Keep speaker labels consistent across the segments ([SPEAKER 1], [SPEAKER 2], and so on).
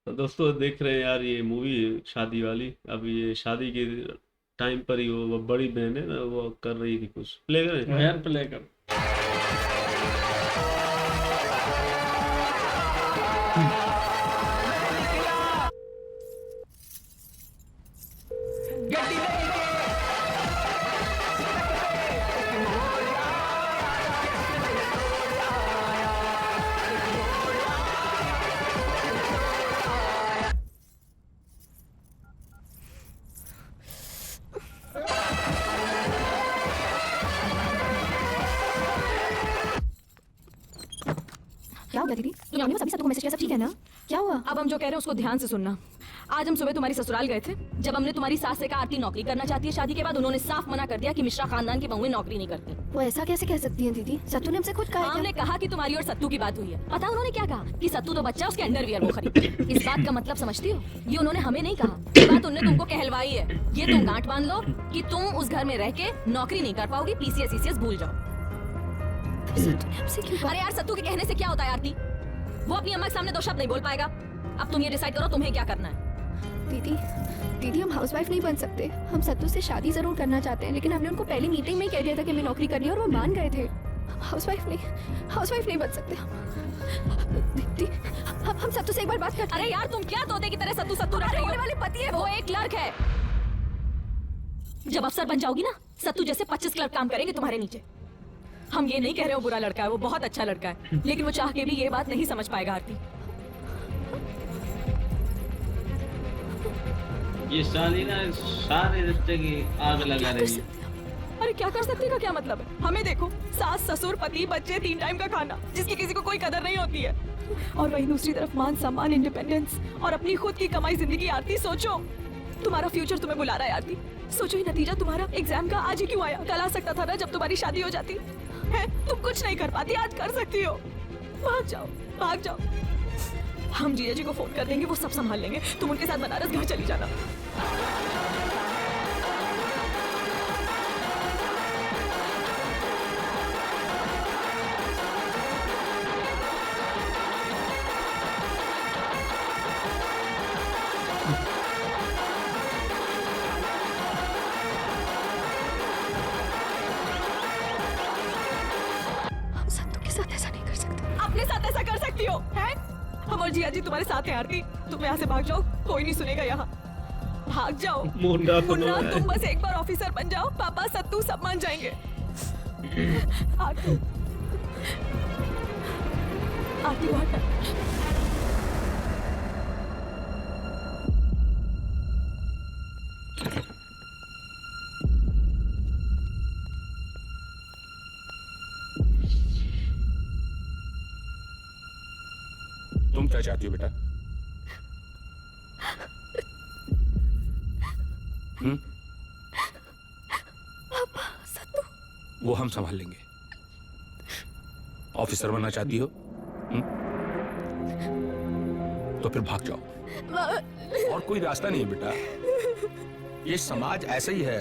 [SPEAKER 1] तो दोस्तों देख रहे हैं यार ये मूवी शादी वाली। अब ये शादी के टाइम पर ही वो बड़ी बहन है ना, वो कर रही थी कुछ प्ले करें।
[SPEAKER 2] हाँ यार प्ले कर।
[SPEAKER 3] क्या हो गया दीदी? तुमने बस अभी सत्तू को मैसेज किया, सब ठीक है ना? क्या हुआ?
[SPEAKER 4] अब हम जो कह रहे हैं उसको ध्यान से सुनना। आज हम सुबह तुम्हारी ससुराल गए थे। जब हमने तुम्हारी सास से कहा आरती नौकरी करना चाहती है शादी के बाद, उन्होंने साफ मना कर दिया कि मिश्रा खानदान की बहुएं नौकरी नहीं करती।
[SPEAKER 3] वो ऐसा कैसे कह सकती हैं दीदी? सत्तू ने हमसे खुद कहा है
[SPEAKER 4] हमने
[SPEAKER 3] क्या?
[SPEAKER 4] कहा कि तुम्हारी और सत्तू की बात हुई है। पता उन्होंने क्या कहा कि सत्तू तो बच्चा, उसके अंडरवियर वो खरीदे। इस बात का मतलब समझती हो? ये उन्होंने हमें नहीं कहा, ये बात उन्होंने तुमको कहलवाई है। ये तुम गांठ बांध लो कि तुम उस घर में रह के नौकरी नहीं कर पाओगी, पीसीएस ईसीएस भूल जाओ।
[SPEAKER 3] सत्तू ने हमसे क्यों कहा?
[SPEAKER 4] अरे यार, सत्तू के कहने से क्या होता है आरती? वो अपनी अम्मा के सामने दो शब्द नहीं बोल पाएगा। अब तुम ये डिसाइड करो तुम्हें क्या करना है।
[SPEAKER 3] दीदी दीदी हम हाउसवाइफ नहीं बन सकते। हम सत्तू से शादी जरूर करना चाहते हैं, लेकिन हमने उनको पहली मीटिंग में ही कह दिया था कि मैं नौकरी करनी है और वो मान गए थे। हाउसवाइफ नहीं बन सकते हम। दीदी हम सत्तू से एक बार बात करते हैं।
[SPEAKER 4] अरे यार, तुम क्या तोते की तरह सत्तू सत्तू रह रही हो?
[SPEAKER 3] होने वाले पति है
[SPEAKER 4] वो एक क्लर्क है। जब अफसर बन जाओगी ना, सत्तू जैसे 25 क्लर्क काम करेंगे तुम्हारे नीचे। हम ये नहीं कह रहे हो बुरा लड़का है, वो बहुत अच्छा लड़का है, लेकिन वो चाह के भी ये बात नहीं समझ पाएगा आरती।
[SPEAKER 2] ये शादी ना सारे रिश्ते की आग लगा रही है।
[SPEAKER 4] अरे क्या कर सकते का क्या मतलब है? हमें देखो, सास ससुर पति बच्चे, 3 टाइम का खाना, जिसकी किसी को कोई कदर नहीं होती है। और वहीं दूसरी तरफ मान सम्मान, इंडिपेंडेंस और अपनी खुद की कमाई जिंदगी। आरती सोचो, तुम्हारा फ्यूचर तुम्हें बुला रहा है आरती। सोचो, ये नतीजा तुम्हारा एग्जाम का आज ही क्यों आया? कल आ सकता था ना, जब तुम्हारी शादी हो जाती है। तुम कुछ नहीं कर पाती, आज कर सकती हो। भाग जाओ, भाग जाओ। हम जीजा जी को फोन कर देंगे, वो सब संभाल लेंगे। तुम उनके साथ बनारस घर चली जाना।
[SPEAKER 3] हम सत्तू के साथ ऐसा नहीं कर सकते।
[SPEAKER 4] अपने साथ ऐसा कर सकती हो, हैं? हम और जिया जी तुम्हारे साथ हैं आरती। तुम यहाँ से भाग जाओ, कोई नहीं सुनेगा यहाँ। भाग जाओ
[SPEAKER 1] मुन्ना तो
[SPEAKER 4] मुन्ना,
[SPEAKER 1] है।
[SPEAKER 4] तुम बस एक बार ऑफिसर बन जाओ, पापा सत्तू सब मान जाएंगे। आरती, आरती बहुत
[SPEAKER 5] तुम क्या चाहती हो बेटा? हम्म?
[SPEAKER 3] सत्तू
[SPEAKER 5] वो हम संभाल लेंगे। ऑफिसर बनना चाहती हो? तो फिर भाग जाओ। और कोई रास्ता नहीं है बेटा। ये समाज ऐसा ही है,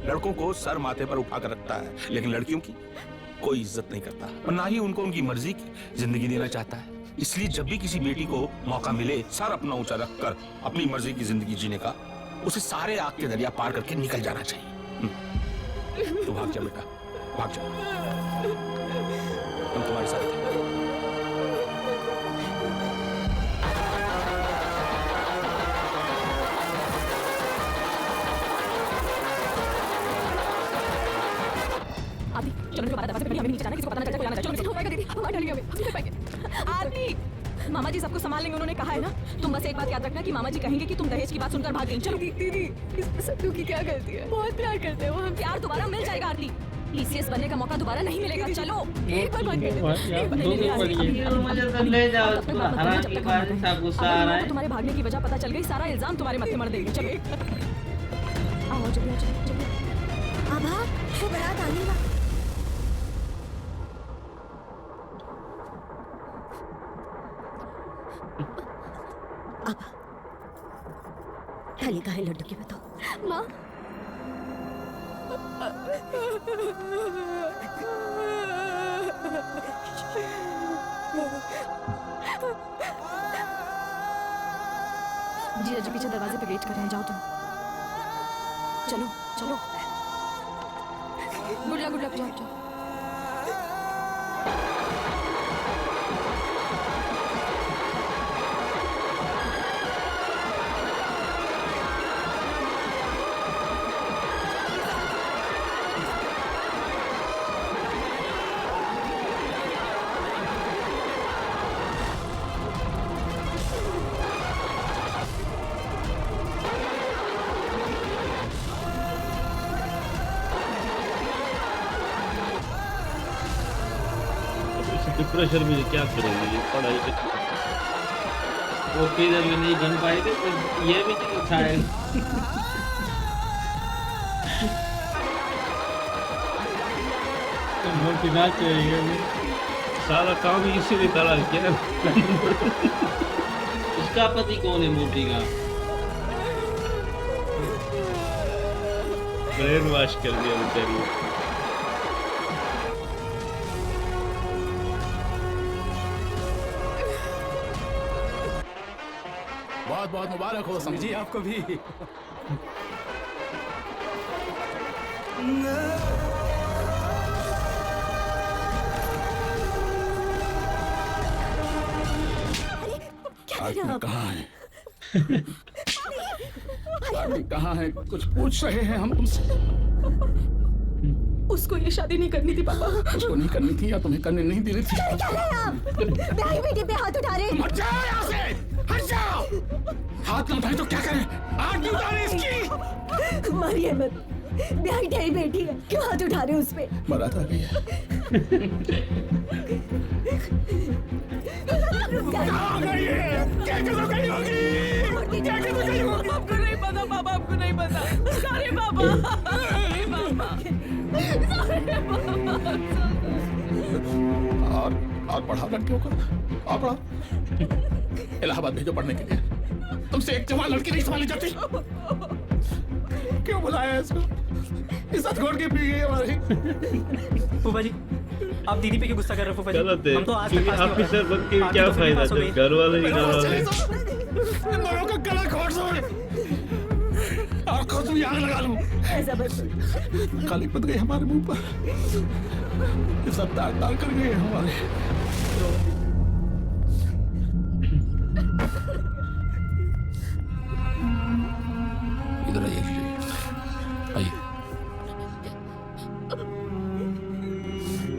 [SPEAKER 5] लड़कों को सर माथे पर उठाकर रखता है, लेकिन लड़कियों की कोई इज्जत नहीं करता और ना ही उनको उनकी मर्जी की जिंदगी देना चाहता है। इसलिए जब भी किसी बेटी को मौका मिले, सर अपना ऊंचा रखकर अपनी मर्जी की जिंदगी जीने का, उसे सारे आग के दरिया पार करके निकल जाना चाहिए। तो भाग जा बेटा, भाग जा। हम तुम्हारे साथ हैं।
[SPEAKER 4] आरती, चलो दोबारा दरवाजे पे खड़ी, हमें नीचे जाना है, किसी को पता ना चले, कोई आना चाहिए। चलो, हो पाएगा दीदी, हम डर गए, हम कर पाएंगे। आरती, मामा जी सबको संभाल लेंगे, उन्होंने कहा है ना। तुम बस एक बात याद रखना कि मामा जी कहेंगे कि तुम दहेज की बात सुनकर भाग गई। चलो
[SPEAKER 3] दीदी इसमें सत्तू की क्या गलती है? बहुत प्यार करते हैं वो हम।
[SPEAKER 4] प्यार दोबारा मिल जाएगा आरती। पीसीएस बनने का मौका दोबारा नहीं मिलेगा। चलो
[SPEAKER 3] एक बार बात कर लेते हैं।
[SPEAKER 2] यार,
[SPEAKER 3] एक बार
[SPEAKER 2] दो
[SPEAKER 3] नहीं, नहीं,
[SPEAKER 2] दिन
[SPEAKER 3] अभी-
[SPEAKER 2] पड़ी
[SPEAKER 3] अभी-
[SPEAKER 2] है।
[SPEAKER 3] अभी-
[SPEAKER 2] मुझे तो
[SPEAKER 3] अभी-
[SPEAKER 2] ले जाओ,
[SPEAKER 3] अब तक
[SPEAKER 2] थोड़ा
[SPEAKER 3] बात करते हैं,
[SPEAKER 2] हरा
[SPEAKER 3] जब
[SPEAKER 2] की
[SPEAKER 3] तक
[SPEAKER 2] बात
[SPEAKER 3] हम-
[SPEAKER 2] सा गुस्सा
[SPEAKER 3] अगर
[SPEAKER 2] आ
[SPEAKER 3] लोगों
[SPEAKER 2] रहा
[SPEAKER 3] को
[SPEAKER 2] है।
[SPEAKER 3] तुम्हारे भागने की वजह पता चल गई, सारा इल्जाम तुम्हारे माथे मर देंगे। चलो आओ, जल्दी आओ, जल्दी।
[SPEAKER 6] आभा, वो बारात आने वाली। आभा, ढाली कहाँ है लड्डू की बताओ।
[SPEAKER 3] माँ
[SPEAKER 4] जीजा जी पीछे दरवाजे पे वेट कर रहे हैं, जाओ तुम। चलो चलो, गुड लक जाओ जाओ।
[SPEAKER 1] डिप्रेशन में क्या करेंगे ये पढ़ाई के
[SPEAKER 2] वो किधर भी नहीं बन पाए थे तो ये भी नहीं उठाए।
[SPEAKER 1] तो मोटिना चाहिए सारा काम ही इसीलिए करा क्या
[SPEAKER 2] उसका पति कौन है मोटी का?
[SPEAKER 1] ब्रेन वॉश कर दिया बेचारी को।
[SPEAKER 5] बहुत बहुत मुबारक हो समझी आपको भी। आदमी कहाँ है? आदमी कहाँ है? कुछ पूछ रहे हैं हम तुमसे।
[SPEAKER 4] उसको ये शादी नहीं करनी थी पापा।
[SPEAKER 5] उसको नहीं करनी थी या तुम्हें करने नहीं देनी थी?
[SPEAKER 6] क्या कर रहे हैं आप? ब्याही बेटी पे हाथ उठा रहे हैं।
[SPEAKER 5] हट जाओ यहाँ से! हट जाओ! हाथ न उठाए तो क्या करें? आग नहीं उतारे इसकी!
[SPEAKER 6] मारिए मत, ब्याही ढेरी बेटी है, क्यों हाथ उठा रहे हो उस पे?
[SPEAKER 5] बारात आ गई है। कहाँ गई है? क्या करो गई होगी? क्या करो गई होगी?
[SPEAKER 4] आपको नहीं पता पापा, आपको नहीं पता। सॉरी पापा, सॉरी पापा, सॉरी पापा।
[SPEAKER 5] और पढ़ाओ लड़कियों को, और पढ़ाओ। इलाहाबाद भेजो पढ़ने के लिए। तुमसे एक जवान लड़की नहीं संभाली जाती। क्यों बुलाया इसको? इज्जत खोड़ के पी गई हमारी।
[SPEAKER 7] फूफा जी, आप दीदी पे क्यों गुस्सा कर रहे हो फूफा जी?
[SPEAKER 1] गलत है
[SPEAKER 7] हम तो आज
[SPEAKER 1] क्योंकि
[SPEAKER 7] तक पास नहीं हो
[SPEAKER 1] ऑफिसर
[SPEAKER 7] पाए।
[SPEAKER 1] बन के
[SPEAKER 7] आप
[SPEAKER 1] क्या
[SPEAKER 7] तो फिर
[SPEAKER 1] फायदा
[SPEAKER 7] पास हो
[SPEAKER 1] जब
[SPEAKER 7] गए।
[SPEAKER 1] घर वाले ही ना वाले
[SPEAKER 5] इन दोनों का गला घोट दो और खुद भी आग लगा लूं।
[SPEAKER 6] ऐसा बस
[SPEAKER 5] खाली पत गई हमारे मुंह पर। ये सब दाग दाग कर गए हमारे। इधर आइए, आइए।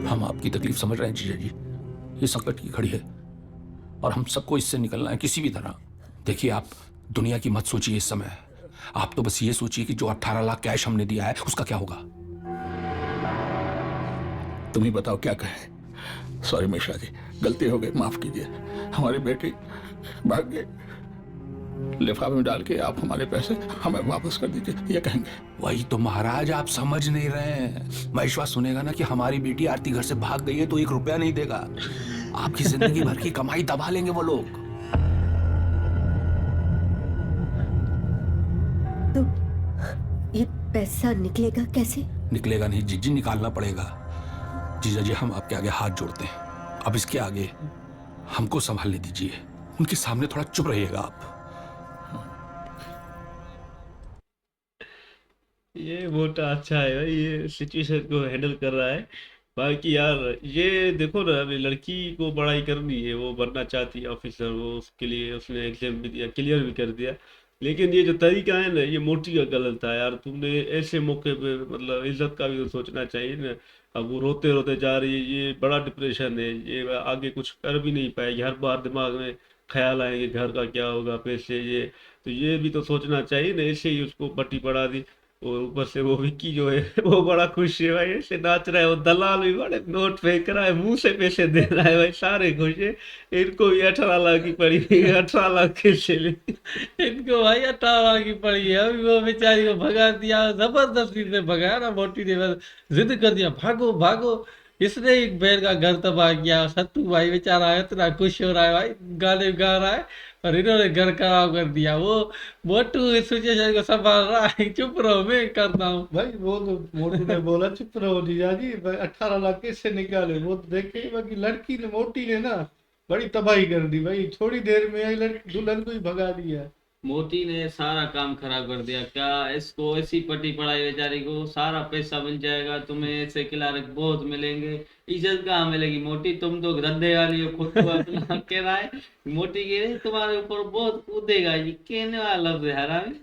[SPEAKER 5] हम आपकी तकलीफ समझ रहे हैं जीजा जी। ये संकट की घड़ी है और हम सबको इससे निकलना है किसी भी तरह। देखिए, आप दुनिया की मत सोचिए इस समय। आप तो बस ये सोचिए कि जो 18 लाख कैश हमने दिया है उसका क्या होगा। तुम ही बताओ क्या कहें। सॉरी मिश्रा जी, गलती हो गई, माफ कीजिए। हमारी बेटी भाग गई। लिफाफे में डाल के आप हमारे पैसे हमें वापस कर दीजिए, ये कहेंगे। वही तो महाराज, आप समझ नहीं रहे हैं। महेश्वर सुनेगा ना कि हमारी बेटी आरती घर से भाग गई है तो 1 रुपया नहीं देगा। आपकी जिंदगी भर की कमाई दबा लेंगे वो लोग।
[SPEAKER 6] तो ये पैसा निकलेगा कैसे?
[SPEAKER 5] निकलेगा नहीं जीजी, निकालना पड़ेगा। जीजा जी, हम आपके आगे हाथ जोड़ते हैं। अब इसके आगे हमको संभालने दीजिए। उनके सामने थोड़ा चुप रहिएगा आप।
[SPEAKER 1] ये मोटा अच्छा है भाई, ये सिचुएशन को हैंडल कर रहा है। बाकी यार ये देखो ना, अभी लड़की को पढ़ाई करनी है, वो बनना चाहती है ऑफिसर, वो उसके लिए उसने एग्जाम भी दिया, क्लियर भी कर दिया। लेकिन ये जो तरीका है ना, ये मोटी का गलत था यार। तुमने ऐसे मौके पे मतलब इज्जत का भी तो सोचना चाहिए ना। अब वो रोते रोते जा रही है, ये बड़ा डिप्रेशन है, ये आगे कुछ कर भी नहीं पाएगी। हर बार दिमाग में ख्याल आएंगे घर का क्या होगा, पैसे ये, तो ये भी तो सोचना चाहिए ना। ऐसे ही उसको पट्टी पड़ा दी। और ऊपर से वो विक्की जो है वो बड़ा खुश है भाई, ऐसे नाच रहा है। वो दलाल भी बड़े नोट फेंक रहा है, मुंह से पैसे दे रहा है भाई, सारे खुश है। इनको भी 18 लाख की पड़ी हुई है, 18 लाख कैसे ले।
[SPEAKER 2] इनको भाई 18 लाख की पड़ी है। अभी वो बेचारी को भगा दिया, जबरदस्ती से भगाया ना मोटी ने, बस जिद कर दिया भागो भागो। इसने एक बैल का घर तबाह किया। सत्तू भाई बेचारा इतना खुश हो रहा है भाई, गाने गा रहा है, और इन्होंने घर खराब कर दिया। वो मोटू इस सिचुएशन को संभाल रहा है। चुप रहो, मैं करता हूँ।
[SPEAKER 8] भाई वो तो मोटू ने बोला चुप रहो जीजा जी, 18 लाख कैसे निकाले। वो तो देखे बाकी लड़की ने, मोटी ने ना बड़ी तबाही कर दी भाई। थोड़ी देर में आई लड़की दुल्हन को ही भगा दिया।
[SPEAKER 2] मोटी ने सारा काम खराब कर दिया। क्या इसको ऐसी पट्टी पढ़ाई बेचारी को, सारा पैसा मिल जाएगा, तुम्हें ऐसे क्लार्क बहुत मिलेंगे, इज्जत कहाँ मिलेगी। मोटी तुम तो धंधे वाली हो, खुद को अपना कह रहा है मोटी के तुम्हारे ऊपर बहुत कूदेगा, ये कहने वाला लफ्ज है हरामी।